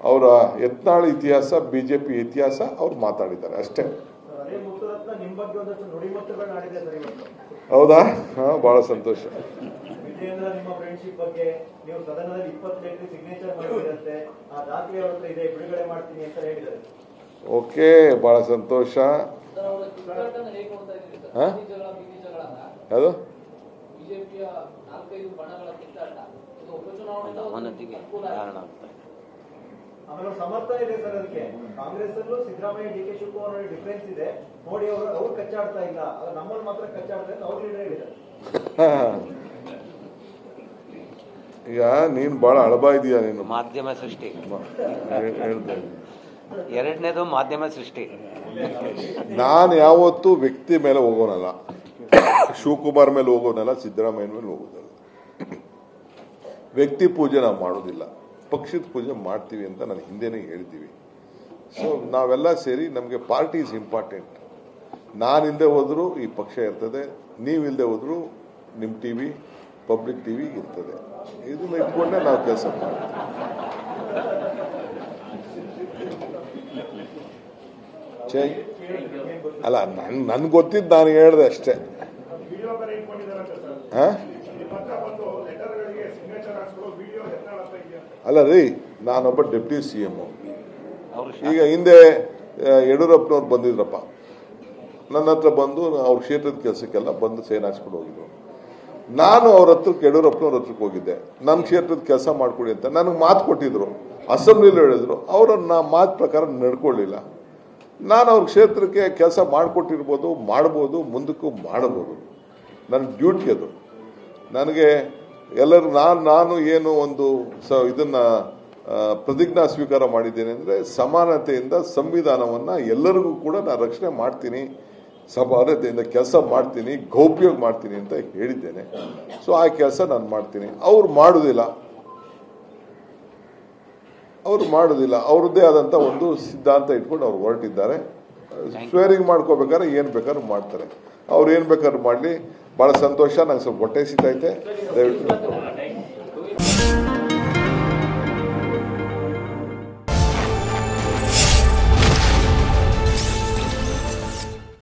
ಅವರ ಯತ್ನಾಳ್ ಇತಿಹಾಸ, ಬಿಜೆಪಿ ಇತಿಹಾಸ ಅವ್ರು ಮಾತಾಡಿದ್ದಾರೆ ಅಷ್ಟೇ. ಹೌದಾ? ಬಹಳ ಸಂತೋಷ. ಓಕೆ, ಬಹಳ ಸಂತೋಷ. ಯಾವುದು ಸಮರ್ಥನೆ ಇದೆ ಸರ್. ಅದಕ್ಕೆ ಕಾಂಗ್ರೆಸ್ ಅಲ್ಲೂ ಸಿದ್ದರಾಮಯ್ಯ, ಡಿ.ಕೆ. ಶಿವಕುಮಾರ್ ಡಿಫರೆನ್ಸ್ ಇದೆ. ಮೋದಿ ಅವರು ಕಚ್ಚಾಡ್ತಾ ಇಲ್ಲ, ನಮ್ಮಲ್ಲಿ ಮಾತ್ರ ಕಚ್ಚಾಡ್ತಾ ಇಲ್ಲ, ಅವ್ರು ಲೀಡರ್ ಹೇಳಿದ್ದಾರೆ. ಈಗ ನೀನು ಬಹಳ ಅಳಬಾ ಇದೀಯ. ನೀನು ಮಾಧ್ಯಮ ಸೃಷ್ಟಿ ಎರಡನೇದು ಮಾಧ್ಯಮ ಸೃಷ್ಟಿ. ನಾನು ಯಾವತ್ತೂ ವ್ಯಕ್ತಿ ಮೇಲೆ ಹೋಗೋನಲ್ಲ, ಶಿವಕುಮಾರ್ ಮೇಲೆ ಹೋಗೋನಲ್ಲ, ಸಿದ್ದರಾಮಯ್ಯ ಮೇಲೆ ಹೋಗೋದಲ್ಲ. ವ್ಯಕ್ತಿ ಪೂಜೆ ನಾವು ಮಾಡೋದಿಲ್ಲ, ಪಕ್ಷದ ಪೂಜೆ ಮಾಡ್ತೀವಿ ಅಂತ ನಾನು ಹಿಂದೆನೇ ಹೇಳ್ತೀವಿ. ಸೊ ನಾವೆಲ್ಲ ಸೇರಿ ನಮಗೆ ಪಾರ್ಟಿ ಇಸ್ ಇಂಪಾರ್ಟೆಂಟ್. ನಾನಿಲ್ಲದೆ ಹೋದರೂ ಈ ಪಕ್ಷ ಇರ್ತದೆ, ನೀವಿಲ್ಲದೆ ಹೋದರೂ ನಿಮ್ಮ ಟಿವಿ, ಪಬ್ಲಿಕ್ ಟಿವಿ ಇರ್ತದೆ. ಇದನ್ನ ಇಟ್ಕೊಂಡೆ ನಾವು ಕೆಲಸ ಮಾಡ್ತೀವಿ. ಅಲ್ಲ, ನನ್ಗೆ ಗೊತ್ತಿದ್ದು ನಾನು ಹೇಳ್ದೆ ಅಷ್ಟೇ. ಅಲ್ಲ ರೀ, ನಾನೊಬ್ಬ ಡೆಪ್ಟಿ CM. ಈಗ ಹಿಂದೆ ಯಡಿಯೂರಪ್ಪನವ್ರು ಬಂದಿದ್ರಪ್ಪ, ನನ್ನ ಹತ್ರ ಬಂದು ಅವ್ರ ಕ್ಷೇತ್ರದ ಕೆಲಸಕ್ಕೆಲ್ಲ ಬಂದು ಸೈನ್ ಹಾಕ್ಸ್ಕೊಂಡು ಹೋಗಿದ್ರು. ನಾನು ಅವ್ರ ಹತ್ರಕ್ಕೆ, ಯಡಿಯೂರಪ್ಪನವ್ರ ಹತ್ರಕ್ಕೆ ಹೋಗಿದ್ದೆ, ನನ್ನ ಕ್ಷೇತ್ರದ ಕೆಲಸ ಮಾಡ್ಕೊಡಿ ಅಂತ ನನಗೆ ಮಾತು ಕೊಟ್ಟಿದ್ರು, ಅಸೆಂಬ್ಲಿಲಿ ಹೇಳಿದ್ರು. ಅವರನ್ನ ಮಾತು ಪ್ರಕಾರ ನಡ್ಕೊಳ್ಳಿಲ್ಲ. ನಾನು ಅವ್ರ ಕ್ಷೇತ್ರಕ್ಕೆ ಕೆಲಸ ಮಾಡಿಕೊಟ್ಟಿರ್ಬೋದು, ಮಾಡ್ಬೋದು, ಮುಂದಕ್ಕೂ ಮಾಡಬಹುದು. ನನ್ನ ಡ್ಯೂಟಿ ಅದು. ನನಗೆ ಎಲ್ಲರೂ ನಾನು ಏನು ಒಂದು ಇದನ್ನ ಪ್ರತಿಜ್ಞಾ ಸ್ವೀಕಾರ ಮಾಡಿದ್ದೇನೆ ಅಂದರೆ, ಸಮಾನತೆಯಿಂದ ಸಂವಿಧಾನವನ್ನ ಎಲ್ಲರಿಗೂ ಕೂಡ ನಾನು ರಕ್ಷಣೆ ಮಾಡ್ತೀನಿ, ಸಮಾನತೆಯಿಂದ ಕೆಲಸ ಮಾಡ್ತೀನಿ, ಗೌಪ್ಯವಾಗಿ ಮಾಡ್ತೀನಿ ಅಂತ ಹೇಳಿದ್ದೇನೆ. ಸೊ ಆ ಕೆಲಸ ನಾನು ಮಾಡ್ತೀನಿ. ಅವ್ರು ಮಾಡುವುದಿಲ್ಲ, ಅವ್ರದ್ದೇ ಆದಂಥ ಒಂದು ಸಿದ್ಧಾಂತ ಇಟ್ಕೊಂಡು ಅವ್ರು ಹೊರಟಿದ್ದಾರೆ. ಸ್ವೇರಿಂಗ್ ಮಾಡ್ಕೋಬೇಕಾದ್ರೆ ಏನು ಬೇಕಾದ್ರೂ ಮಾಡ್ತಾರೆ. ಅವ್ರು ಏನು ಬೇಕಾದ್ರೂ ಮಾಡಲಿ. ಭಾಳ ಸಂತೋಷ. ನಂಗೆ ಸ್ವಲ್ಪ ಹೊಟ್ಟೆ ಸಿಗ್ತೈತೆ. ದಯವಿಟ್ಟು